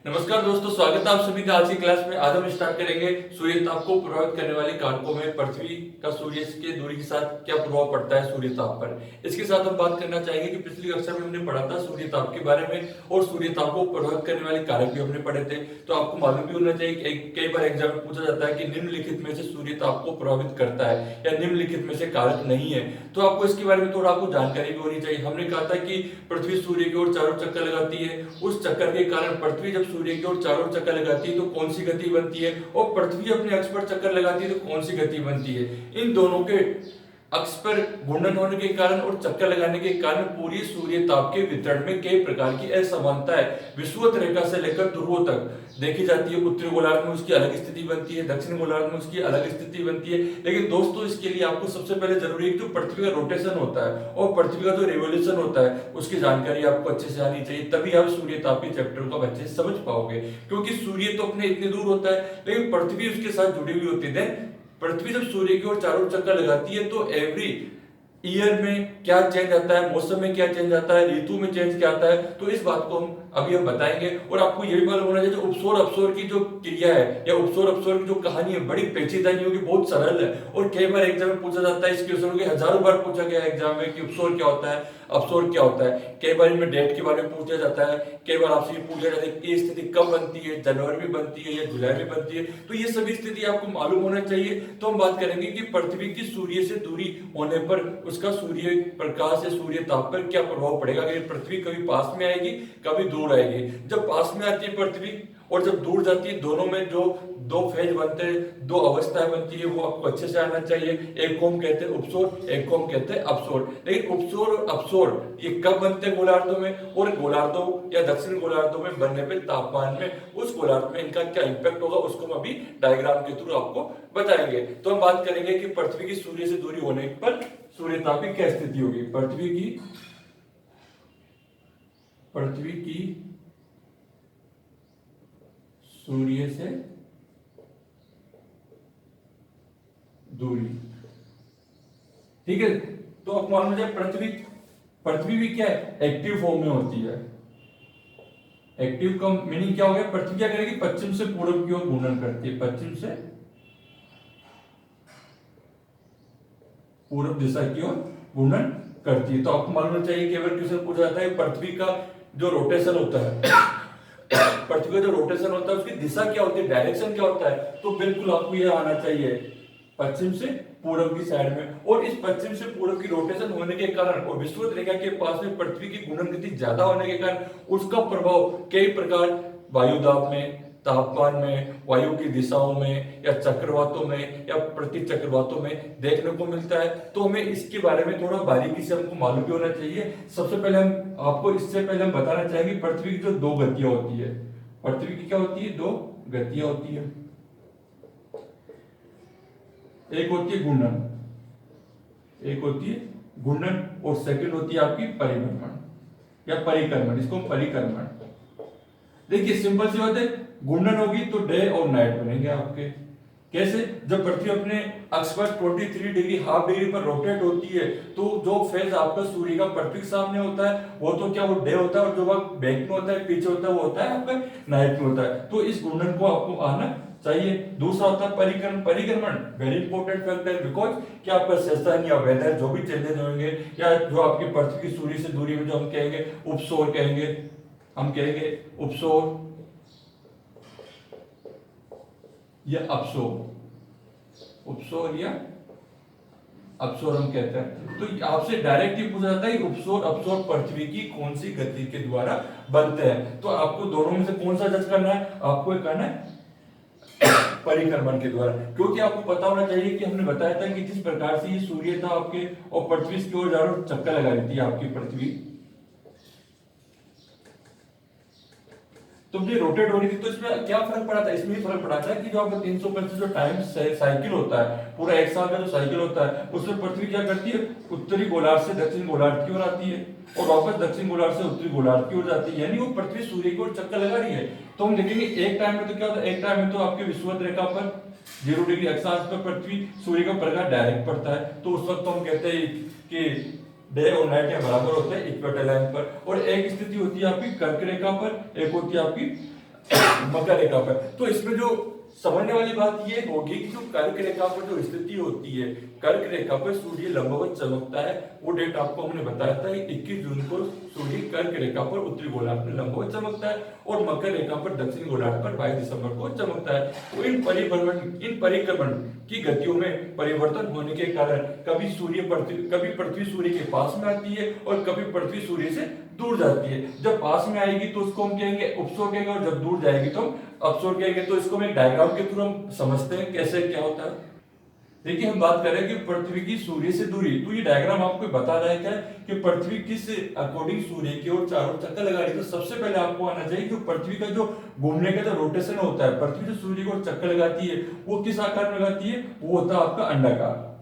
नमस्कार दोस्तों, स्वागत है आप सभी का आज की क्लास में। आज हम स्टार्ट करेंगे सूर्य ताप को प्रभावित करने वाले कारकों में पृथ्वी का सूर्य के दूरी के साथ क्या प्रभाव पड़ता है सूर्य ताप पर। इसके साथ हम बात करना चाहेंगे कि पिछली कक्षा में हमने पढ़ा था सूर्य ताप के बारे में और सूर्य ताप को प्रभावित करने वाले कारक भी हमने पढ़े थे। तो आपको मालूम भी होना चाहिए कि कई बार एग्जाम में पूछा जाता है कि निम्नलिखित में से सूर्य ताप को प्रभावित करता है या निम्नलिखित में से कारक नहीं है। तो आपको इसके बारे में थोड़ा आपको जानकारी भी होनी चाहिए। हमने कहा था कि पृथ्वी सूर्य की ओर चारों चक्कर लगाती है, उस चक्कर के कारण पृथ्वी जब सूर्य की ओर चारों चक्कर लगाती है तो कौन सी गति बनती है, और पृथ्वी अपने अक्ष पर चक्कर लगाती है तो कौन सी गति बनती है। इन दोनों के अक्ष पर घूर्णन होने के कारण और चक्कर लगाने के कारण पूरी सूर्य ताप के वितरण में कई प्रकार की असमानताएं विषुवत रेखा से लेकर ध्रुवों तक देखी जाती है। उत्तरी गोलार्ध में उसकी अलग स्थिति बनती है, दक्षिण गोलार्ध में उसकी अलग स्थिति बनती है। लेकिन दोस्तों, इसके लिए आपको सबसे पहले जरूरी है जो पृथ्वी का रोटेशन होता है और पृथ्वी का जो रिवोल्यूशन होता है उसकी जानकारी आपको अच्छे से आनी चाहिए, तभी आप सूर्य ताप के चैप्टर को अच्छे से समझ पाओगे। क्योंकि सूर्य तो अपने इतने दूर होता है लेकिन पृथ्वी उसके साथ जुड़ी हुई होती है। पृथ्वी जब सूर्य की ओर चारों चक्कर लगाती है तो एवरी ईयर में क्या चेंज आता है, मौसम में क्या चेंज आता है, ऋतु में चेंज क्या आता है, तो इस बात को हम बताएंगे। और आपको ये भी मालूम होना चाहिए उपसौर अपसौर की जो क्रिया है या उपसौर अपसौर की जो कहानी है बड़ी पेचीदा नहीं होगी, बहुत सरल है। और कई बार एग्जाम में पूछा जाता है, इस क्वेश्चन को हजारों बार पूछा गया है एग्जाम में कि उपसौर क्या होता है, अपसौर क्या होता है। कई बार इनमें डेट के बारे में पूछा जाता है, कई बार आपसे पूछा जाता है कि ये स्थिति कब बनती है, जनवरी में बनती है या जुलाई में बनती है। तो ये सभी स्थिति आपको मालूम होना चाहिए। तो हम बात करेंगे कि पृथ्वी की सूर्य से दूरी होने पर उसका सूर्य प्रकाश या सूर्य ताप पर क्या प्रभाव पड़ेगा। अगर पृथ्वी कभी पास में आएगी कभी दूर आएगी। जब पास में आती है पृथ्वी और जब दूर जाती है, दोनों में जो दो फेज बनते हैं, दो अवस्थाएं बनती है, वो आपको अच्छे से आना चाहिए। एक को हम कहते हैं उपसौर, एक को हम कहते हैं अपसौर। लेकिन उपसौर और अपसौर ये कब बनते हैं गोलार्धों में, और गोलार्धों या दक्षिण गोलार्धों में बनने पे तापमान में उस गोलार्ध में इनका क्या इंपैक्ट होगा उसको हम अभी डायग्राम के थ्रू आपको बताएंगे। तो हम बात करेंगे कि पृथ्वी की सूर्य से दूरी होने पर सूर्य ताप की क्या स्थिति होगी। पृथ्वी की सूर्य से दूरी, ठीक है। तो आपको मालूम है पृथ्वी भी क्या है, एक्टिव फॉर्म में होती है। एक्टिव का मीनिंग क्या हो गया, पृथ्वी क्या करेगी, पश्चिम से पूर्व की ओर घूर्णन करती है, पश्चिम से पूर्व दिशा की ओर घूर्णन करती है। तो आपको मालूम होना चाहिए कि अगर किसी पूछा जाता है पृथ्वी का जो रोटेशन होता है पृथ्वी का जो रोटेशन होता है उसकी दिशा क्या होती है, डायरेक्शन क्या होता है, तो बिल्कुल आपको यह आना चाहिए पश्चिम से पूर्व की साइड में। और इस पश्चिम से पूर्व की रोटेशन होने के कारण और विषुवत रेखा के पास में पृथ्वी की घूर्णन गति ज्यादा होने के कारण उसका प्रभाव कई प्रकार वायुदाब में, तापमान में, वायु की दिशाओं में या चक्रवातों में या प्रति चक्रवातों में देखने को मिलता है। तो हमें इसके बारे में थोड़ा बारीकी से हमको मालूम भी होना चाहिए। सबसे पहले हम आपको इससे पहले हम बताना चाहेंगे पृथ्वी की जो दो गतियां होती है, पृथ्वी की क्या होती है, दो गतियां होती है। एक होती है घूर्णन, एक होती है घूर्णन और सेकंड होती है आपकी परिभ्रमण या परिक्रमण, इसको परिक्रमण। देखिए सिंपल सी बात है, घूर्णन होगी तो डे और नाइट बनेंगे आपके। कैसे, जब पृथ्वी अपने अक्ष पर 23 डिग्री हाफ डिग्री पर रोटेट होती है तो जो फेज आपका सूर्य का पृथ्वी के सामने होता है वो तो क्या, वो डे होता है, और जो वक्त बैक में होता है, पीछे होता है, वो होता है आपका नाइट में होता है। तो इस घूर्णन को आपको आना चाहिए। दूसरा होता है परिक्रमण। परिक्रमण वेरी इंपॉर्टेंट फैक्टर, बिकॉज क्या आपका सेशन या वेदर जो भी चेंजेस होंगे या जो आपकी पृथ्वी की सूर्य से दूरी में जो हम कहेंगे उपसौर कहेंगे, हम कहेंगे उपसौर या अपसौर, उपसौर या अपसौर हम कहते हैं। तो आपसे डायरेक्ट ही पूछा जाता है उपसौर अपसौर पृथ्वी की कौन सी गति के द्वारा बनते हैं। तो आपको दोनों में से कौन सा जज करना है, आपको ये करना है परिक्रमण के द्वारा। क्योंकि आपको पता होना चाहिए कि हमने बताया था कि जिस प्रकार से ये सूर्य था आपके और पृथ्वी की ओर चारों चक्कर लगा रही थी आपकी पृथ्वी, तो ये रोटेट हो रही थी। तो इसमें क्या फर्क पड़ा था, इसमें ही फर्क पड़ा था कि जो आपका 365 जो टाइम साइकिल होता है, पूरा एक साल का जो साइकिल होता है, उसमें पृथ्वी क्या करती है, उत्तरी गोलार्ध से दक्षिण गोलार्ध की ओर आती है और वापस दक्षिण गोलार्ध से उत्तरी गोलार्ध की ओर जाती है, यानी वो पृथ्वी सूर्य की ओर चक्कर लगा रही है। तो हम देखेंगे एक टाइम में तो क्या होता है, एक टाइम में तो आपके विषुवत रेखा पर 0 डिग्री अक्षांश पर पृथ्वी सूर्य का प्रकाश डायरेक्ट पड़ता है, तो उस वक्त तो हम कहते हैं कि डे और नाइट के बराबर होते हैं इक्वेटर लाइन पर। और एक स्थिति होती है आपकी कर्क रेखा पर, एक होती है आपकी मकर रेखा पर। तो इसमें जो समझने वाली बात ये होगी कि जो कर्क रेखा पर जो स्थिति होती है, कर्क रेखा पर सूर्य लंबवत चमकता है, वो डेट आपको हमने बताया था 21 जून को सूर्य कर्क रेखा पर उत्तरी गोलार्ध में लंबवत चमकता है और मकर रेखा पर दक्षिणी गोलार्ध पर 22 दिसंबर को चमकता है। तो इन परिक्रमण की गतियों में परिवर्तन होने के कारण कभी पृथ्वी सूर्य के पास में आती है और कभी पृथ्वी सूर्य से दूर जाती है। जब पास में आएगी तो उसको हम कहेंगे उपसौर कहेंगे और जब दूर जाएगी तो हम अपसौर कहेंगे। तो इसको हम एक डायग्राम के थ्रू हम समझते हैं कैसे क्या होता है। देखिए हम बात कर रहे हैं कि पृथ्वी की सूर्य से दूरी, तो ये डायग्राम आपको बता रहा है क्या कि पृथ्वी किस अकॉर्डिंग सूर्य की ओर चारों चक्कर लगा रही है। तो सबसे पहले आपको आना चाहिए कि पृथ्वी का जो घूमने का जो रोटेशन होता है, पृथ्वी जो सूर्य की ओर चक्कर लगाती है वो किस आकार में लगाती है, वो होता है आपका अंडाकार,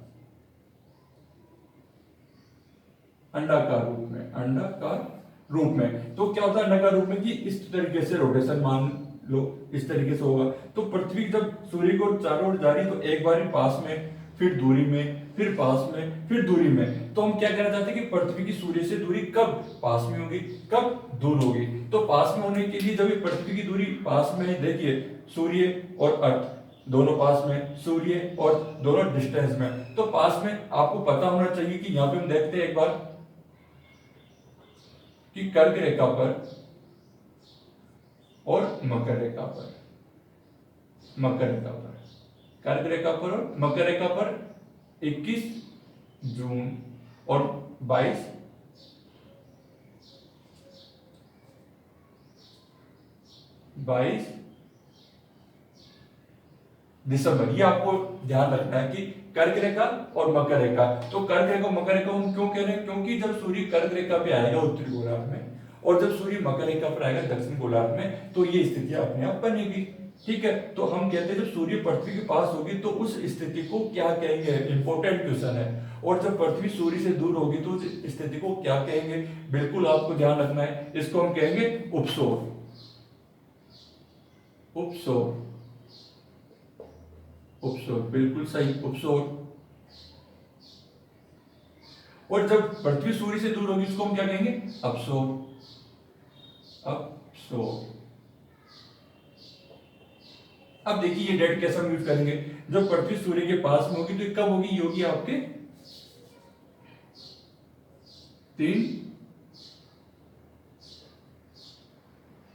अंडाकार रूप में। तो क्या होता है अंडाकार रूप में कि इस तरीके से रोटेशन मान लो इस तरीके से होगा। तो पृथ्वी जब सूर्य को चारों ओर जा रही है तो एक बार पास में, फिर दूरी में, फिर पास में, फिर दूरी में। तो हम क्या कहना चाहते हैं कि पृथ्वी की सूर्य से दूरी कब पास में होगी, कब दूर होगी। तो पास में होने के लिए जब पृथ्वी की दूरी पास में है, देखिए सूर्य और अर्थ दोनों पास में, सूर्य और दोनों डिस्टेंस में। तो पास में आपको पता होना चाहिए कि यहां पे हम देखते हैं एक बार कि कर्क रेखा पर और मकर रेखा पर, कर्क रेखा पर और मकर रेखा पर 21 जून और 22 दिसंबर, ये आपको ध्यान रखना है कि कर्क रेखा और मकर रेखा। तो कर्क रेखा और मकर रेखा हम क्यों कह रहे हैं, क्योंकि जब सूर्य कर्क रेखा पे आएगा उत्तरी गोलार्ध में और जब सूर्य मकर रेखा पर आएगा दक्षिण गोलार्ध में, तो ये स्थिति अपने आप बनेगी। ठीक है, तो हम कहते हैं जब सूर्य पृथ्वी के पास होगी तो उस स्थिति को क्या कहेंगे, इंपॉर्टेंट क्वेश्चन है। और जब पृथ्वी सूर्य से दूर होगी तो उस स्थिति को क्या कहेंगे, बिल्कुल आपको ध्यान रखना है, इसको हम कहेंगे उपसौर। उपसौर बिल्कुल सही, उपसौर। और जब पृथ्वी सूर्य से दूर होगी इसको हम क्या कहेंगे, अपसौर। अब देखिए ये डेट कैसे हम यूज करेंगे, जब पृथ्वी सूर्य के पास में होगी तो कब होगी, ये होगी आपके 3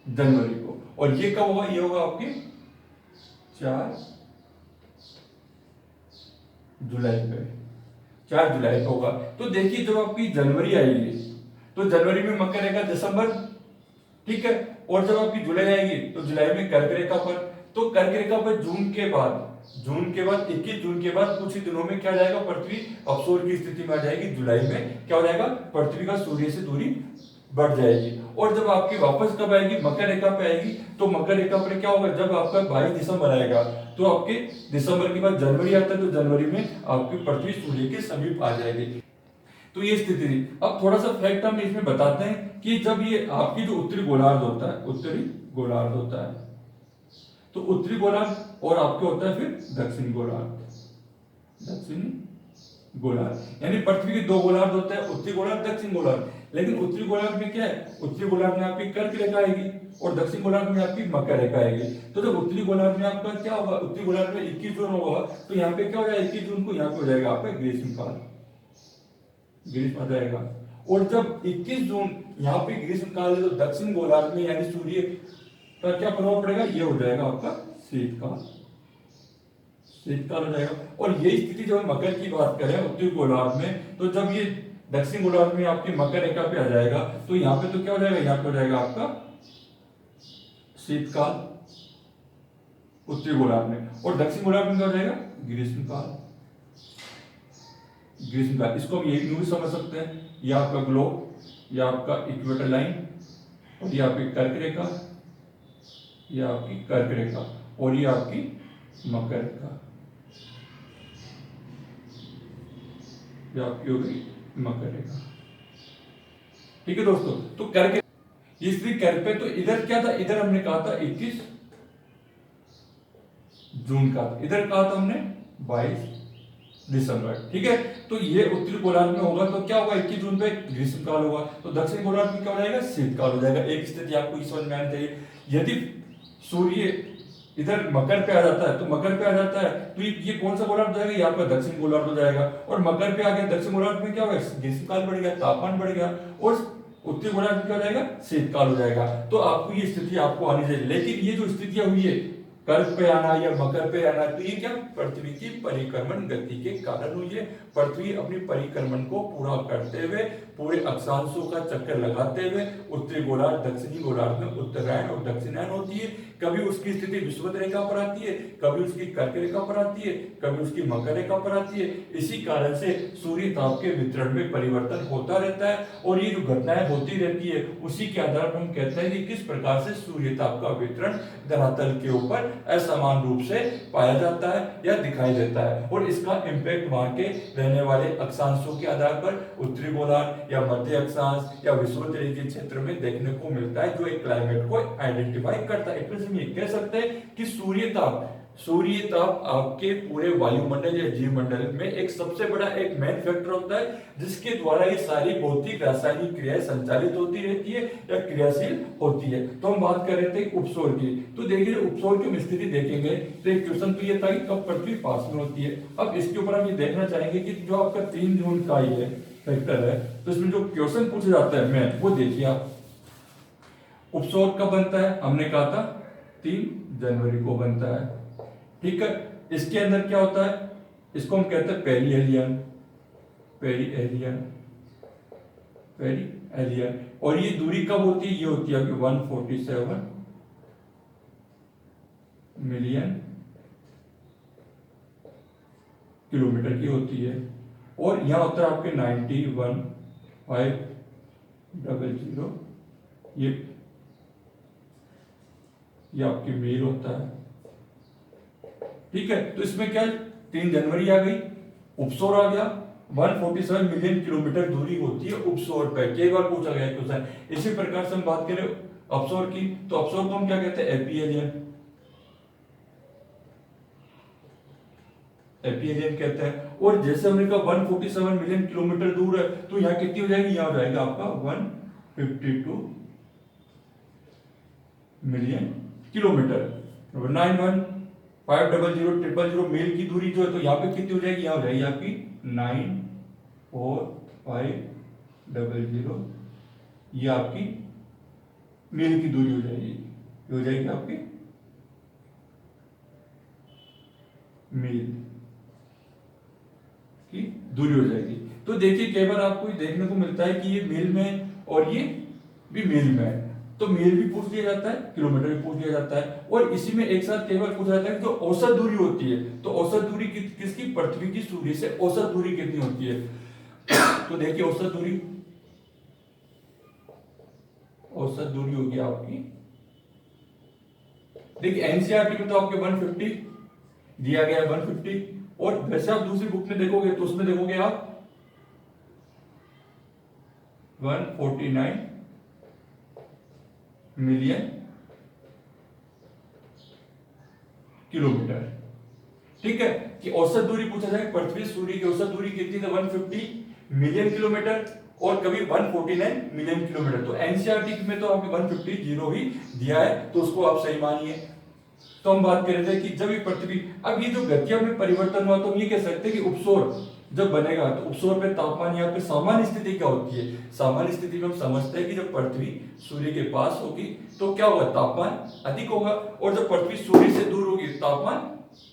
जनवरी को। और ये कब होगा, ये होगा आपके 4 जुलाई पे, 4 जुलाई को होगा। तो देखिए जब आपकी जनवरी आएगी तो जनवरी में मकर रेखा, दिसंबर, ठीक है। और जब आपकी जुलाई आएगी तो जुलाई में कर्क रेखा पर। तो कर्क रेखा पर जून के बाद 21 जून के बाद कुछ ही दिनों में क्या जाएगा, पृथ्वी अपसौर की स्थिति में आ जाएगी। जुलाई में क्या हो जाएगा, पृथ्वी का सूर्य से दूरी बढ़ जाएगी। और जब आपकी वापस कब आएगी, मकर रेखा पे आएगी। तो मकर रेखा पर क्या होगा, जब आपका 22 दिसंबर आएगा तो आपके दिसंबर के बाद जनवरी आता है, तो जनवरी में आपकी पृथ्वी सूर्य के समीप आ जाएगी। तो ये स्थिति थी। अब थोड़ा सा फैक्ट हम इसमें बताते हैं कि जब ये आपकी जो उत्तरी गोलार्ध होता है, तो उत्तरी गोलार्ध और आपके होता है फिर दक्षिणी गोलार्ध, यानी पृथ्वी के 2 गोलार्ध होते हैं, उत्तरी गोलार्ध, दक्षिण गोलार्ध। लेकिन उत्तरी गोलार्ध में क्या है, उत्तरी गोलार्ध में आपकी कर्क रेखा आएगी और दक्षिण गोलार्ध में आपकी मकर रेखा आएगी। तो जब उत्तरी गोलार्ध में आपका क्या होगा, उत्तरी गोलार्ध में 21 जून होगा, तो यहाँ पे क्या हो जाएगा, 21 जून को यहाँ पे हो जाएगा आपका ग्रीष्म आ जाएगा। और जब 21 जून यहाँ पे ग्रीष्म काल है तो दक्षिण गोलार्ध में यानी सूर्य पर क्या प्रभाव पड़ेगा, ये हो जाएगा आपका शीतकाल हो जाएगा। और ये स्थिति जब हम मकर की बात करें उत्तरी गोलार्ध में, तो जब ये दक्षिण गोलार्ध में आपकी मकर रेखा पे आ जाएगा तो यहाँ पे तो क्या हो जाएगा, यहाँ पे हो जाएगा आपका शीतकाल उत्तरी गोलार्ध में, और दक्षिण गोलार्ध में क्या हो जाएगा, ग्रीष्मकाल। इसको हम ये भी समझ सकते हैं, ये आपका ग्लोब, ये आपका इक्वेटर लाइन, और ये आपकी कर्क रेखा, ये आपकी कर्क रेखा, और ये आपकी मकर रेखा, ये आपकी होगी मकर रेखा। ठीक है दोस्तों, तो कर्क, इसलिए कर्क पे तो इधर क्या था, इधर हमने कहा था 21 जून का, इधर कहा था हमने 22 दिसंबर। ठीक है, तो ये उत्तरी गोलार्ध में होगा तो क्या होगा, 21 जून पे ग्रीष्मकाल होगा, तो दक्षिण गोलार्ध में क्या हो जाएगा, शीतकाल हो जाएगा। एक स्थिति आपको समझ में आनी चाहिए। यदि सूर्य इधर मकर पे आ जाता है, तो मकर पे आ जाता है तो ये कौन सा गोलार्ध हो जाएगा, यहाँ पर दक्षिण गोलार्ध हो जाएगा। और मकर पे आ गया, दक्षिण गोलार्ध में क्या होगा, ग्रीष्मकाल बढ़ गया, तापमान बढ़ गया। और उत्तरी गोलार्ध में क्या हो जाएगा, शीतकाल हो जाएगा। तो आपको ये स्थिति आपको आनी चाहिए। लेकिन ये जो स्थितियां हुई है कर्क पे आना या मकर पे आना, तो ये क्या पृथ्वी की परिक्रमण गति के कारण हुई है। पृथ्वी अपनी परिक्रमण को पूरा करते हुए पूरे अक्षांशों का चक्कर लगाते हुए उत्तरी गोलार्ध दक्षिणी गोलार्ध में उत्तरायण और दक्षिणायन होती है। कभी उसकी स्थिति विषुवत रेखा पर आती है, कभी उसकी कर्क रेखा पर आती है, कभी उसकी मकर रेखा पर आती है। इसी कारण से सूर्य ताप के वितरण में परिवर्तन होता रहता है और ये जो घटनाएं होती रहती है उसी के आधार पर हम कहते हैं कि किस प्रकार से सूर्य ताप का वितरण धरातल के ऊपर असमान रूप से पाया जाता है या दिखाई देता है। और इसका इम्पैक्ट वहां के रहने वाले अक्षांशों के आधार पर उत्तरी गोलार्ध या मध्य अक्षांश या विषुवत रेखा क्षेत्र में देखने को मिलता है, जो एक क्लाइमेट को आइडेंटिफाई करता है। हम ये कह सकते हैं कि सूर्य ताप आपके पूरे वायुमंडल या जीवमंडल में एक सबसे बड़ा एक मेन फैक्टर होता है, जिसके द्वारा ये सारी भौतिक रासायनिक क्रियाएं संचालित होती रहती है या क्रियाशील होती है। तो हम बात कर रहे थे उपसौर की, तो देखिए उपसौर की हम स्थिति देखेंगे तो एक क्वेश्चन तो ये था कि कब पृथ्वी पास में होती है। अब इसके ऊपर हम ये देखना चाहेंगे कि जो आपका 3 जून का ये फैक्टर है, तो इसमें जो क्वेश्चन पूछा जाता है मैं वो देखिए आप। उपसौर कब बनता है, हमने कहा था 3 जनवरी को बनता है, ठीक है। इसके अंदर क्या होता है, इसको हम कहते हैं पेरीहेलियन। और ये दूरी कब होती है, ये होती है अभी 147 मिलियन किलोमीटर की होती है। और यहां होता है आपके 91,500, ये आपकी मील होता है, ठीक है। तो इसमें क्या 3 जनवरी आ गई, उपसौर आ गया, 147 मिलियन किलोमीटर दूरी होती है उपसौर पे। कई बार पूछा गया क्वेश्चन। इसी प्रकार से हम बात करें अपसौर की, तो अपसौर को हम क्या कहते हैं, एपीहेलियन कहते हैं। और जैसे हमने कहा 147 मिलियन किलोमीटर दूर है, तो यहाँ कितनी हो जाएगी, यहाँ हो जाएगा आपका 152 मिलियन किलोमीटर। 91,500,000 मील की दूरी जो है, तो यहाँ पे कितनी हो जाएगी, यहाँ हो जाएगी आपकी 94,500, ये आपकी मील की दूरी हो जाएगी, ये हो जाएगी आपकी मील की दूरी हो जाएगी। तो देखिए कई बार आपको देखने को मिलता है कि ये मील में और ये भी मील में है, तो मील भी पूछ लिया जाता है, किलोमीटर भी पूछ लिया जाता है। और इसी में एक साथ कई बार पूछा जाता है कि जो औसत दूरी होती है, तो औसत दूरी किसकी, पृथ्वी की सूर्य से औसत दूरी कितनी होती है। तो देखिए औसत दूरी होगी आपकी, देखिए एनसीईआरटी में तो आपके 150 दिया गया है, 150। और वैसे आप दूसरी बुक में देखोगे तो उसमें देखोगे आप 149 मिलियन किलोमीटर, ठीक है। कि औसत दूरी पूछा जाए, पृथ्वी सूर्य की औसत दूरी कितनी है, 150 मिलियन किलोमीटर और कभी 149 मिलियन किलोमीटर। तो एनसीईआरटी में तो आपके 150 जीरो ही दिया है, तो उसको आप सही मानिए। तो हम बात कर रहे थे कि जब ये पृथ्वी, अब ये जो गतियों में परिवर्तन हुआ, तो हम ये कह सकते हैं कि उपसौर जब बनेगा, तो उपसौर पे तापमान यहाँ पे सामान्य स्थिति क्या होती है, सामान्य स्थिति में हम समझते हैं कि जब पृथ्वी सूर्य के पास होगी तो क्या होगा, तापमान अधिक होगा, और जब पृथ्वी सूर्य से दूर होगी तापमान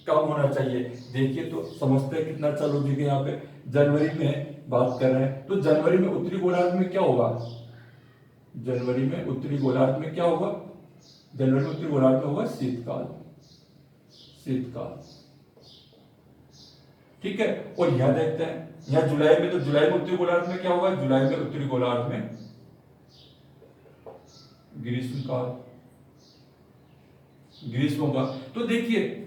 कम होना चाहिए। देखिए तो समझते हैं कितना अच्छा लॉजिक है। यहाँ पे जनवरी में बात कर रहे हैं, तो जनवरी में उत्तरी गोलार्ध में क्या होगा, जनवरी में उत्तरी गोलार्ध में क्या होगा, जनवरी में उत्तरी गोलार्ध में होगा शीतकाल, ठीक है। और यहां देखते हैं, यहां जुलाई में, तो जुलाई में उत्तरी गोलार्ध में क्या होगा, जुलाई में उत्तरी गोलार्ध में ग्रीष्म होगा। तो देखिए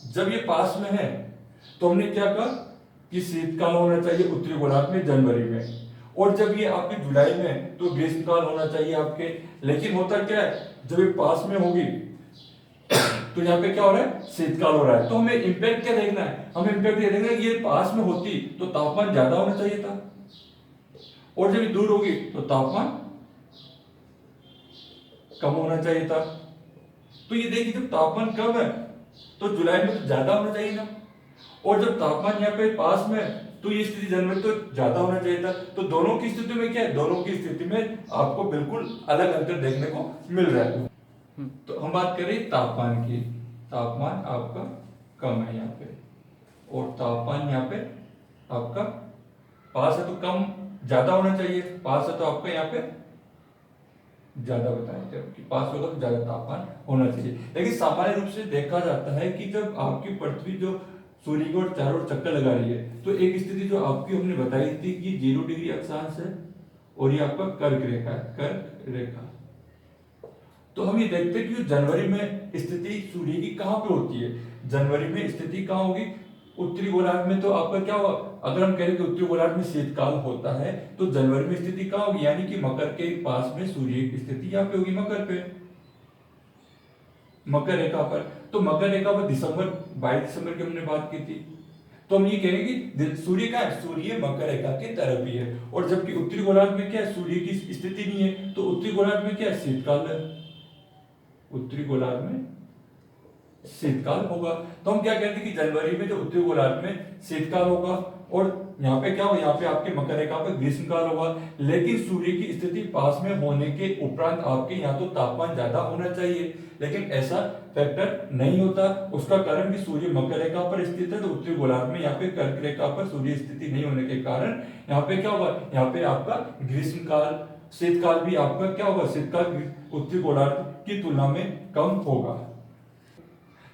जब ये पास में है तो हमने क्या कहा कि शीतकाल होना चाहिए उत्तरी गोलार्ध में जनवरी में, और जब ये आपके जुलाई में तो ग्रीष्मकाल होना चाहिए आपके। लेकिन होता क्या है, जब ये पास में होगी तो यहाँ पे क्या हो रहा है, शीतकाल हो रहा है। तो हमें इंपैक्ट क्या देखना है, हमें इंपैक्ट ये देखना है कि ये पास में होती तो तापमान ज्यादा होना चाहिए था, और जब दूर होगी तो तापमान कम होना चाहिए था, तो ये देखिए जब तापमान कम है तो जुलाई में तो ज्यादा होना चाहिए ना, और जब तापमान यहाँ पे पास में है तो ये स्थिति जनवरी तो ज्यादा होना चाहिए था। तो दोनों की स्थिति में क्या है, दोनों की स्थिति में आपको बिल्कुल अलग अंतर देखने को मिल रहा है। तो हम बात करें तापमान की, तापमान आपका कम है यहाँ पे और तापमान यहाँ पे आपका पास है तो कम ज्यादा होना चाहिए, पास है तो आपका यहाँ पे ज्यादा बताया कि पास होगा तो ज्यादा तापमान होना चाहिए। लेकिन सामान्य रूप से देखा जाता है कि जब आपकी पृथ्वी जो सूर्य की ओर चारों ओर चक्कर लगा रही है तो एक स्थिति जो आपकी हमने बताई थी कि 0 डिग्री अक्षांश है और ये आपका कर्क रेखा है, कर्क रेखा। तो हम ये देखते हैं कि जनवरी में स्थिति सूर्य की कहां पे होती है, जनवरी में स्थिति कहां होगी, उत्तरी गोलार्ध में। तो आपका क्या होगा, अगर हम कहें कि उत्तरी गोलार्ध में शीतकाल होता है तो जनवरी में स्थिति कहां होगी, यानी कि मकर के पास में सूर्य की स्थिति यहाँ पे होगी, मकर पे, मकर रेखा पर। तो मकर रेखा पर 22 दिसंबर की हमने बात की थी, तो हम ये कहेंगे कि सूर्य का है, सूर्य मकर रेखा की तरफ ही है। और जबकि उत्तरी गोलार्ध में क्या है, सूर्य की स्थिति नहीं है, तो उत्तरी गोलार्ध में क्या है, शीतकाल है, उत्तरी गोलार्ध में शीतकाल होगा। तो हम क्या कहते हैं कि जनवरी में जो उत्तरी गोलार्ध में शीतकाल होगा और यहाँ पे क्या होगा, यहाँ पे आपके मकर रेखा पे ग्रीष्मकाल होगा। लेकिन सूर्य की स्थिति पास में होने के उपरांत आपके यहाँ तो तापमान ज्यादा होना चाहिए, लेकिन ऐसा फैक्टर नहीं होता। उसका कारण कि सूर्य मकर रेखा पर स्थित है तो उत्तरी गोलार्ध में यहाँ पे कर्क रेखा पर सूर्य स्थिति नहीं होने के कारण यहाँ पे क्या होगा, यहाँ पे आपका ग्रीष्मकाल, शीतकाल भी आपका क्या होगा, शीतकाल उत्तरी गोलार्ध की तुलना में कम होगा।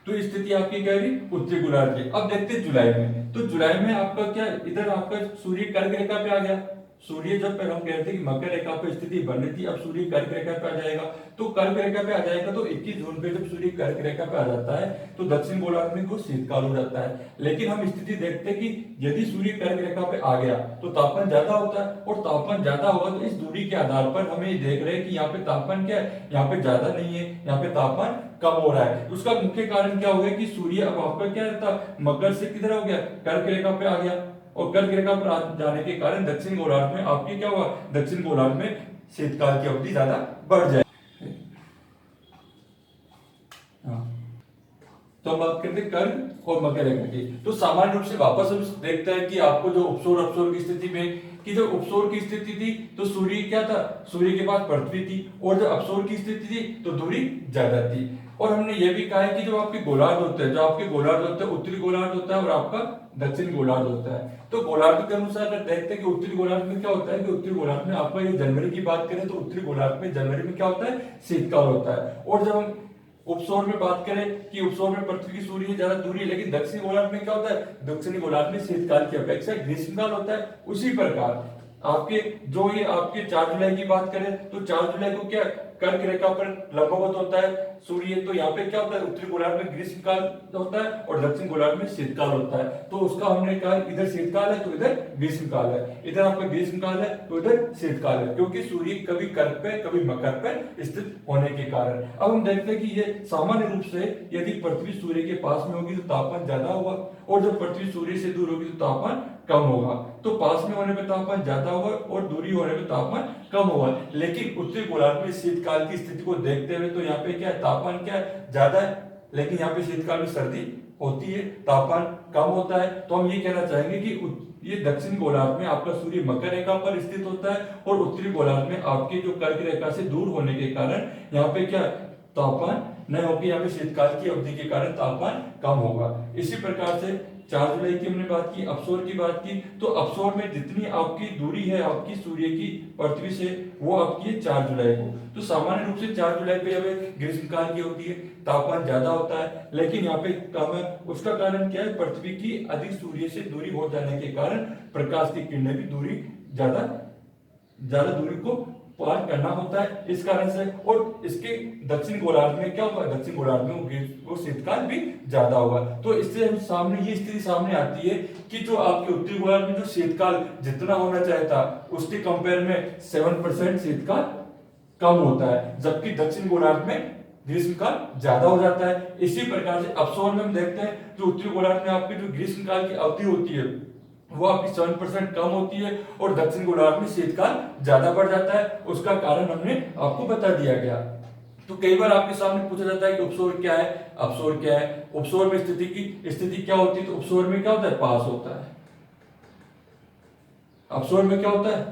तो स्थिति आपकी क्या रही, उत्तरी गोलार्ध की। अब देखते हैं जुलाई में, तो जुलाई में आपका क्या, इधर आपका सूर्य कर्क रेखा पे आ गया। सूर्य जब पहले हम कहते थे कि मकर रेखा पे स्थिति बन रही थी, अब सूर्य कर्क रेखा पे आ जाएगा। तो कर्क रेखा पे आ जाएगा तो 21 जून पे जब सूर्य कर्क रेखा पे आ जाता है तो दक्षिण गोलार्ध में कुछ शीतकाल हो जाता है। लेकिन हम स्थिति देखते हैं कि यदि सूर्य कर्क रेखा पे आ गया तो तापमान ज्यादा होता है, और तापमान ज्यादा होगा तो इस दूरी के आधार पर हम ये देख रहे हैं कि यहाँ पे तापमान क्या है, यहाँ पे ज्यादा नहीं है, यहाँ पे तापमान कम हो रहा है। उसका मुख्य कारण क्या हो गया कि सूर्य अब आपका क्या रहता, मकर से किधर हो गया, कर्क रेखा पे आ गया, और कर्क रेखा पर आ जाने के कारण दक्षिण गोलार्ध में आपकी क्या हुआ, दक्षिण गोलार्ध में शीतकाल की अवधि ज्यादा बढ़ जाए। तो हम बात करते हैं कर्क और मकर रेखा की। तो सामान्य रूप से वापस हम देखते हैं कि आपको जो उपसौर अपसौर की स्थिति में, कि जब उपसौर की स्थिति थी तो सूर्य क्या था, सूर्य के पास पृथ्वी थी, और जब अपसौर की स्थिति थी तो दूरी ज्यादा थी। और हमने ये भी कहा है कि जो आपके गोलार्ध होते हैं, जो आपके गोलार्ध होते हैं, उत्तरी गोलार्ध होता है और आपका दक्षिण गोलार्ध होता है। तो गोलार्ध के अनुसार अगर देखते हैं कि उत्तरी गोलार्ध में क्या होता है, कि उत्तरी गोलार्ध में आपका ये जनवरी की बात करें तो उत्तरी गोलार्ध में जनवरी में क्या होता है, शीतकाल होता है। और जब हम उपसौर में बात करें कि उपसौर में पृथ्वी की सूर्य से ज्यादा दूरी है, लेकिन दक्षिणी गोलार्ध में क्या होता है, दक्षिणी गोलार्ध में शीतकाल की अपेक्षा ग्रीष्मकाल होता है। उसी प्रकार आपके जो ये आपके 4 जुलाई की बात करें तो 4 जुलाई को क्या कर्क रेखा पर लंबवत होता है सूर्य, तो यहाँ पे क्या होता है, उत्तरी गोलार्ध में ग्रीष्मकाल होता है और दक्षिण गोलार्ध में शीतकाल होता है। तो उसका हमने कहा इधर शीतकाल है तो इधर ग्रीष्मकाल है, इधर आपका ग्रीष्मकाल है तो इधर शीतकाल है, क्योंकि सूर्य कभी कर्क पे कभी मकर पे स्थित होने के कारण। अब हम देखते हैं कि ये सामान्य रूप से यदि पृथ्वी सूर्य के पास में होगी तो तापमान ज्यादा होगा, और जब पृथ्वी सूर्य से दूर होगी तो तापमान कम होगा। तो पास में होने पे तापमान ज्यादा होगा और दूरी होने पे तापमान कम होगा। लेकिन उत्तरी गोलार्ध में शीतकाल की स्थिति को देखते हुए तो यहाँ पे क्या है, तापमान क्या है, ज्यादा है, लेकिन यहाँ पे शीतकाल में सर्दी होती है, तापमान कम होता है। तो हम ये कहना चाहेंगे कि ये दक्षिण गोलार्ध में आपका सूर्य मकर रेखा पर स्थित होता है और उत्तरी गोलार्ध में आपके जो कर्क रेखा से दूर होने के कारण यहाँ पे क्या तापमान नहीं होगी, यहाँ पे शीतकाल की अवधि के कारण तापमान कम होगा। इसी प्रकार से 4 जुलाई की हमने बात की, अपसौर की बात की, तो अपसौर में जितनी आपकी दूरी है आपकी सूर्य की पृथ्वी से वो आपकी है 4 जुलाई को। तो सामान्य रूप से 4 जुलाई पे हमें ग्रीष्मकाल की होती है, तापमान ज्यादा होता है, लेकिन यहाँ पे कम है। उसका कारण क्या है, पृथ्वी की अधिक सूर्य से दूरी हो जाने के कारण प्रकाश की किरणें भी दूरी ज्यादा दूरी को पार करना होता है इस कारण से। और इसके दक्षिण गोलार्ध में क्या होगा, दक्षिण गोलार्ध में वो शीतकाल भी ज्यादा होगा। तो इससे हम सामने ये स्थिति सामने आती है कि जो आपके उत्तरी गोलार्ध में जो शीतकाल जितना होना चाहिए था उसके कंपेयर में 7% शीतकाल कम होता है, जबकि दक्षिण गोलार्ध में ग्रीष्मकाल ज्यादा हो जाता है। इसी प्रकार से अपसौर में हम देखते हैं जो उत्तरी गोलार्ध में आपकी जो ग्रीष्मकाल की अवधि होती है वो आपकी 7% कम होती है और दक्षिण गोलार्ध में शीतकाल ज्यादा बढ़ जाता है। उसका कारण हमने आपको बता दिया गया। तो कई बार आपके सामने पूछा जाता है कि उपसौर क्या है, अपसौर क्या है। उपसौर में स्थिति की स्थिति क्या होती है, तो उपसौर में क्या होता है, पास होता है। अपसौर में क्या होता है,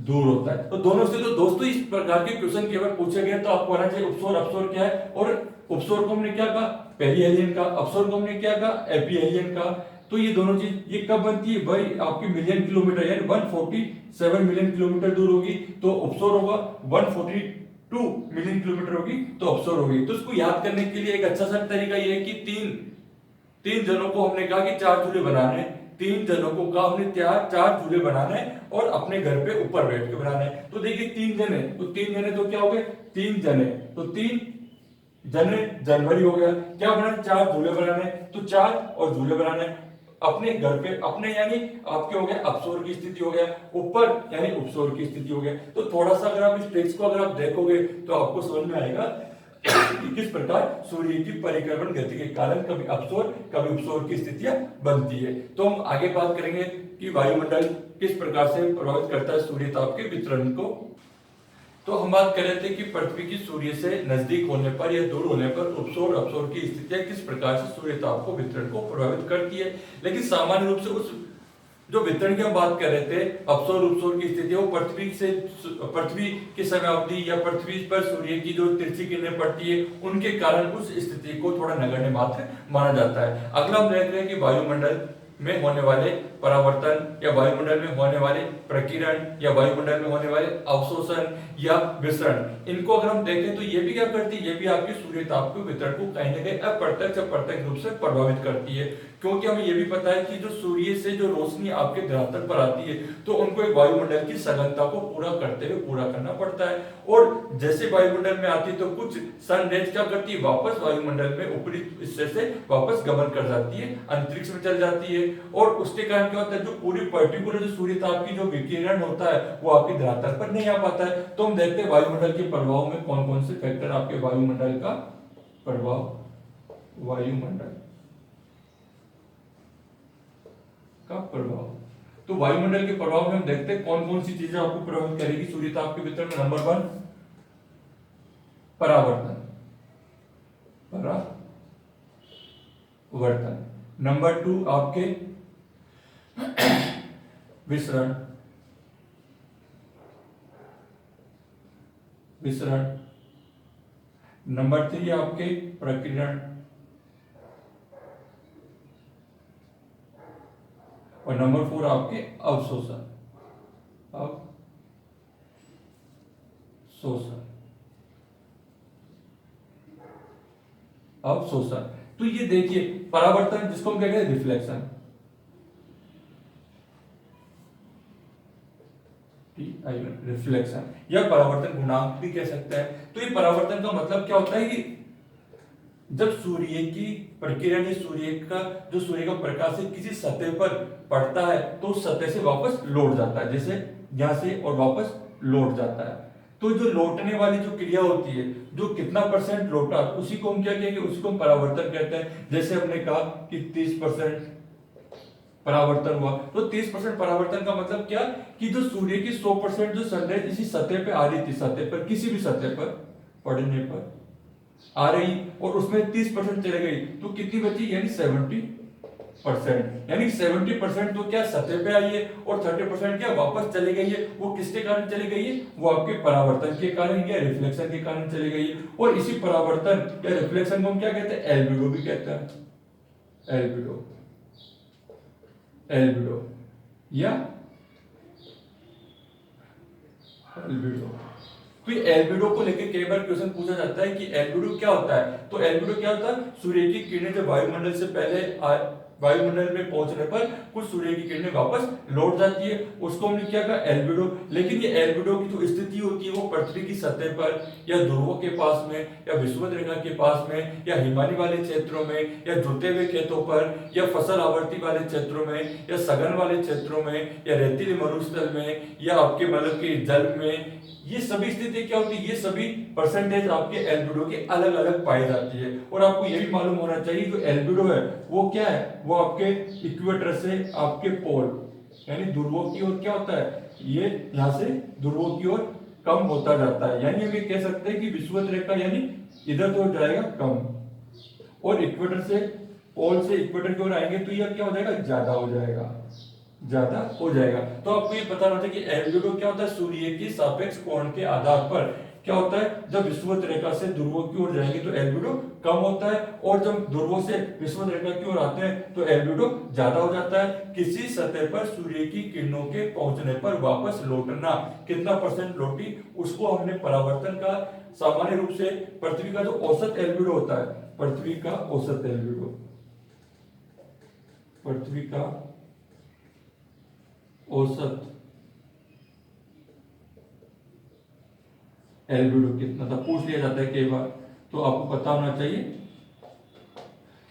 दूर होता है। तो दोनों से, तो दोस्तों इस प्रकार के क्वेश्चन केवल पूछे गए तो आपको आना चाहिए उपसौर अपसौर क्या है। और उपसौर को हमने क्या कहा, पेरिहेलियन का, अपसौर को हमने क्या कहा, एपिहेलियन का। तो ये दोनों चीज ये कब बनती है भाई, आपकी मिलियन किलोमीटर यानी 147 मिलियन किलोमीटर दूर होगी तो उपसौर होगा, 142 मिलियन किलोमीटर होगी तो अपसौर होगी। तो इसको याद करने के लिए एक अच्छा सा तरीका ये है कि तीन जनों को हमने कहा कि 4 चूल्हे बनाने हैं, 3 जनों को कहा हमने 4 चूल्हे बनाने हैं और अपने घर पे ऊपर बैठ के बनाने हैं। तो देखिए 3 जने, तो 3 जने तो क्या हो गए, 3 जने, तो 3 जने जनवरी हो गया। क्या बनाना, 4 चूल्हे बनाने, तो 4 और चूल्हे बनाने अपने घर पे, अपने यानी आपके हो गया अपसौर की स्थिति हो गया, ऊपर यानी उपसौर की स्थिति हो गया। तो थोड़ा सा अगर आप इस टेक्स्ट को अगर आप देखोगे तो आपको समझ में आएगा कि किस प्रकार सूर्य की परिक्रमण गति के कारण कभी अपसौर कभी उपसौर की स्थितियां बनती है। तो हम आगे बात करेंगे कि वायुमंडल किस प्रकार से प्रभावित करता है सूर्य ताप के वितरण को। तो हम बात कर रहे थे कि पृथ्वी की सूर्य से नजदीक होने पर या दूर होने पर उपसौर अपसौर की स्थितियां किस प्रकार से सूर्य ताप को वितरण को प्रभावित करती है। लेकिन सामान्य रूप से उस जो वितरण की हम बात कर रहे थे, अपसौर उपसौर की स्थिति, वो पृथ्वी की समयावधि या पृथ्वी पर सूर्य की जो तिरछी किरणें पड़ती है उनके कारण उस स्थिति को थोड़ा नगण्य मात्र माना जाता है। अगला हम देख रहे हैं कि वायुमंडल में होने वाले परावर्तन या वायुमंडल में होने वाले प्रकीर्णन या वायुमंडल में होने वाले अवशोषण या विसरण, इनको अगर हम देखें तो ये भी क्या करती है, ये भी आपके सूर्य ताप के वितरण को कहीं ना कहीं अप्रत्यक्ष अप्रत्यक्ष रूप से प्रभावित करती है। क्योंकि हमें ये भी पता है कि जो सूर्य से जो रोशनी आपके धरातल पर आती है तो उनको एक वायुमंडल की सघनता को पूरा करते हुए पूरा करना पड़ता है। और जैसे वायुमंडल में आती है तो कुछ सन रेज क्या करती है, वापस वायुमंडल में ऊपरी हिस्से से वापस गमन कर जाती है, अंतरिक्ष में चल जाती है। और उसके कारण क्या होता है, जो पूरी पर्टिकुलर जो सूर्य ताप की जो विकिरण होता है वो आपके धरातल पर नहीं आ पाता है। तो हम देखते हैं वायुमंडल के प्रभाव में कौन कौन से फैक्टर आपके वायुमंडल का प्रभाव, वायुमंडल का प्रभाव। तो वायुमंडल के प्रभाव में हम देखते हैं कौन कौन सी चीजें आपको प्रभावित करेगी सूर्य ताप के वितरण में। नंबर 1 परावर्तन, नंबर 2 आपके विसरण, नंबर 3 आपके प्रकीर्णन और नंबर 4 आपके अवशोषण। तो ये देखिए परावर्तन जिसको हम कहते हैं रिफ्लेक्शन, रिफ्लेक्शन या परावर्तन गुणांक भी कह सकते हैं। तो ये परावर्तन का मतलब क्या होता है कि जब सूर्य की प्रकिरण सूर्य का प्रकाश है किसी सतह पर पड़ता है तो उस सतह से वापस लौट जाता है, जैसे यहां से और वापस लौट जाता है। तो जो लौटने वाली जो क्रिया होती है, जो कितना परसेंट लौटा उसी को हम क्या कहेंगे, उसी को हम परावर्तन कहते हैं। जैसे हमने कहा कि 30% परावर्तन हुआ, तो 30% परावर्तन का मतलब क्या कि जो सूर्य की 100% जो सनलाइट इसी सतह पे आ रही थी, सतह पर किसी भी सतह पर पड़ने पर आ रही और उसमें 30% चले गई तो कितनी बची, यानी 70%। यानी 70% तो क्या सतह पे आई है और 30% क्या वापस चली गई है। वो किसके कारण चली गई है, वो आपके परावर्तन के कारण या रिफ्लेक्शन के कारण चली गई है। और इसी परावर्तन या रिफ्लेक्शन को हम क्या कहते हैं, एल्बिडो भी कहते हैं। एल्बिडो या एल्बिडो। तो ये एल्बिडो को लेकर कई बार क्वेश्चन पूछा जाता है कि एल्बिडो क्या होता है। तो एल्बिडो क्या होता है, सूर्य की किरणें जब वायुमंडल से पहले वायुमंडल में पहुंचने पर कुछ सूर्य की किरणें वापस लौट जाती है, उसको हमने क्या कहा, एल्बिडो। लेकिन ये एल्बिडो की जो स्थिति होती है वो पृथ्वी की सतह पर या ध्रुवों के पास में या विषुवत रेखा के पास में या हिमालय वाले क्षेत्रों में या जुते हुए खेतों पर या फसल आवर्ती वाले क्षेत्रों में या सघन वाले क्षेत्रों में या रेतीले मरुस्थल में या आपके मतलब के जल में, ये सभी स्थिति क्या होती है, ये सभी परसेंटेज आपके एल्बिडो के अलग अलग पाई जाती है। और आपको ये भी मालूम होना चाहिए जो एल्बिडो है वो क्या है, वो आपके इक्वेटर से आपके पोल यानी ध्रुवों की ओर क्या होता है, ये यहां से ध्रुवों की ओर कम होता जाता है। यानी हम ये कह सकते हैं कि विषुवत रेखा यानी इधर तो जाएगा कम, और इक्वेटर से, पोल से इक्वेटर की ओर आएंगे तो यह क्या हो जाएगा, ज्यादा हो जाएगा, ज्यादा हो जाएगा। तो आपको ये पता होता है कि एल्बिडो क्या होता है, सूर्य की सापेक्ष कोण के आधार पर क्या होता है, जब विषुवत रेखा से ध्रुवों की ओर जाएंगे तो एल्बिडो कम होता है, और जब ध्रुवों से विषुवत रेखा की ओर आते हैं तो एल्बिडो ज्यादा हो जाता है। किसी सतह पर सूर्य की किरणों के पहुंचने पर वापस लौटना कितना परसेंट लौटी, उसको हमने परावर्तन का, सामान्य रूप से पृथ्वी का जो औसत एल्बिडो होता है, पृथ्वी का औसत एल्बिडो, पृथ्वी का औसत एल्बिडो कितना था, पूछ लिया जाता है कई बार, तो आपको पता होना चाहिए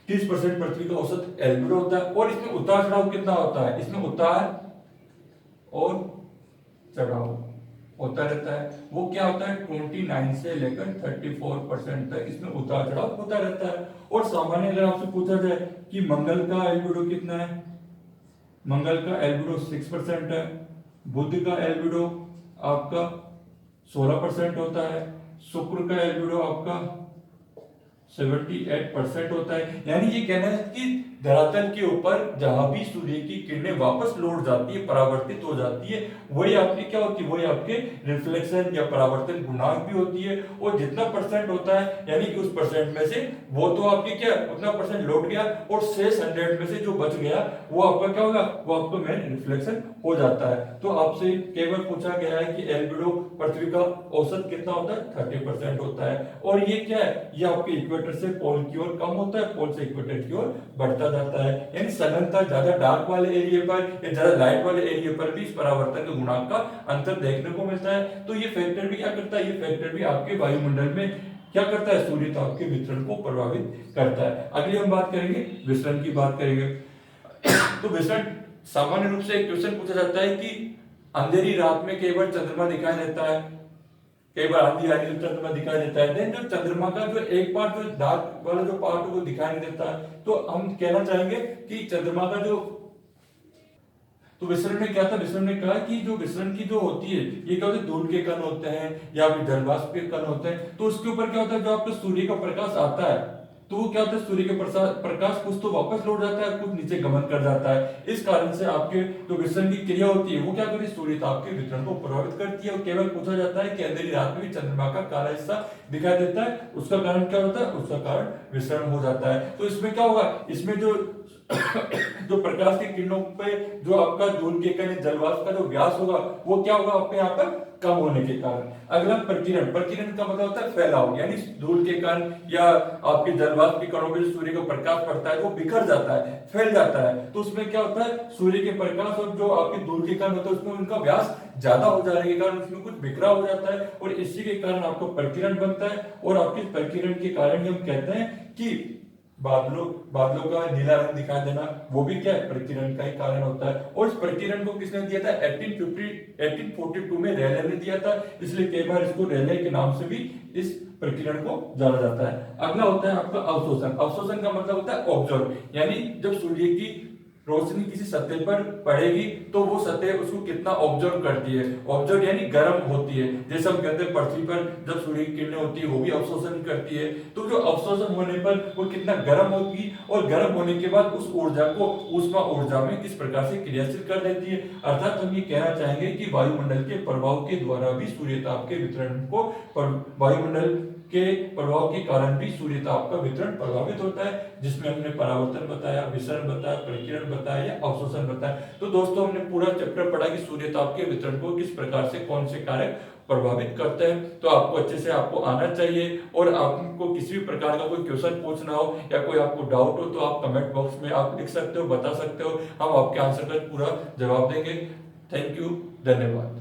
30% पृथ्वी का औसत एल्बिडो होता है। और इसमें उतार चढ़ाव कितना होता है, इसमें उतार और चढ़ाव होता रहता है। वो क्या होता है, 29 से लेकर 34% तक इसमें उतार चढ़ाव होता रहता है। और सामान्य अगर आपसे पूछा जाए कि मंगल का एल्बिडो कितना है, मंगल का एल्बिडो 6% है, बुध का एल्बिडो आपका 16% होता है, शुक्र का एल्बिडो आपका 78% होता है। यानी ये कहना है कि धरातल के ऊपर जहां भी सूर्य की किरणें वापस लौट जाती है, परावर्तित हो जाती है, वही आपकी क्या होती है, वही आपके रिफ्लेक्शन या परावर्तन गुणांक भी होती है। और जितना परसेंट होता है, यानी कि उस परसेंट में से वो तो आपकी क्या उतना परसेंट लौट गया, और शेष 100 में से जो बच गया वो आपका क्या होगा, वो आपका मेन रिफ्लेक्शन हो जाता है। तो आपसे केवल पूछा गया है कि एल्बिडो पृथ्वी का औसत कितना होता है, 30% होता है। और ये क्या है, ये आपके इक्वेटर से पोल की ओर कम होता है, पोल से इक्वेटर की ओर बढ़ता जाता है। यानी सघनता ज्यादा डार्क वाले एरिया पर या ज्यादा लाइट वाले एरिया पर भी इस परावर्तन के गुणांक का अंतर देखने को मिलता है। तो ये फैक्टर भी क्या करता है, ये फैक्टर भी आपके वायुमंडल में क्या करता है, सूर्य ताप के वितरण को प्रभावित करता है। अगली हम बात करेंगे विसरण की बात करेंगे। तो विसरण सामान्य रूप से एक क्वेश्चन पूछा जाता है कि अंधेरी रात में कई बार चंद्रमा दिखाई देता है, कई बार आंधी आ रही है तो चंद्रमा दिखाई देता है, देन जो चंद्रमा का जो एक पार्ट, जो डार्क वाला जो पार्ट है वो दिखाई नहीं देता है। तो हम कहना चाहेंगे कि चंद्रमा का जो, तो विसरण में क्या था, विसरण ने कहा कि जो विसरण की जो होती है, ये क्या होते हैं, धूल के कण होते हैं या फिर जलवाष्प के कण होते हैं। तो उसके ऊपर क्या होता है, जो आपका सूर्य का प्रकाश आता है तो वो क्या होता है, सूर्य के प्रकाश कुछ तो वापस लौट जाता है, कुछ नीचे गमन कर जाता है। इस कारण से आपके जो विसरण की क्रिया होती है वो क्या करती है, सूर्य ताप के वितरण को प्रभावित करती है। और केवल पूछा जाता है कि अंधेरी रात में भी चंद्रमा का काला हिस्सा दिखाई देता है, उसका कारण क्या होता है, उसका कारण विसरण हो जाता है। तो इसमें क्या होगा, इसमें जो जो प्रकाश की किरणों पे जो आपका धूल के कण जलवाष्प का जो व्यास होगा वो क्या होगा, आपके यहाँ पर कम होने के कारण। अगला प्रकीर्णन, प्रकीर्णन का मतलब होता है फैलाव, यानी धूल के कण या आपके जलवाष्प के कणों में जो सूर्य का प्रकाश पड़ता है वो बिखर जाता है, फैल जाता है। तो उसमें क्या होता है, सूर्य के प्रकाश और जो आपके धूल के कण होते हैं उसमें उनका व्यास ज्यादा हो जाने के कारण उसमें कुछ बिखराव हो जाता है, और इसी के कारण आपको प्रकीर्णन बनता है। और आपके प्रकीर्णन के कारण हम कहते हैं कि बादलों का नीला रंग दिखाई देना वो भी क्या है, प्रकीर्णन का ही कारण होता है। और इस प्रकीर्णन को किसने दिया था, 1842 में रेले ने दिया था, इसलिए कई बार इसको रेले के नाम से भी इस प्रकीर्णन को जाना जाता है। अगला होता है आपका अवशोषण। अवशोषण का मतलब होता है ऑब्जर्व, यानी जब सूर्य की रोशनी किसी सतह पर पड़ेगी तो वो सतह उसको कितना ऑब्जर्व करती है, ऑब्जर्व यानी गर्म होती है। जैसे हम कहते हैं पृथ्वी पर जब सूर्य की किरणें होती है वो भी अवशोषण करती है, तो जो अवशोषण होने पर वो कितना गर्म होगी, और गर्म होने के बाद उस ऊर्जा को ऊष्मा ऊर्जा में किस प्रकार से क्रियाशील कर देती है। अर्थात हम ये कहना चाहेंगे कि वायुमंडल के प्रभाव के द्वारा भी सूर्य ताप के वितरण को, वायुमंडल के प्रभाव के कारण भी सूर्य ताप का वितरण प्रभावित होता है, जिसमें हमने परावर्तन बताया, विसरण बताया, प्रकीर्णन बताया या अवशोषण बताया। तो दोस्तों हमने पूरा चैप्टर पढ़ा कि सूर्य ताप के वितरण को किस प्रकार से कौन से कारक प्रभावित करते हैं। तो आपको अच्छे से आपको आना चाहिए, और आपको किसी भी प्रकार का कोई क्वेश्चन पूछना हो या कोई आपको डाउट हो तो आप कमेंट बॉक्स में आप लिख सकते हो, बता सकते हो, हम आपके आंसर का पूरा जवाब देंगे। थैंक यू, धन्यवाद।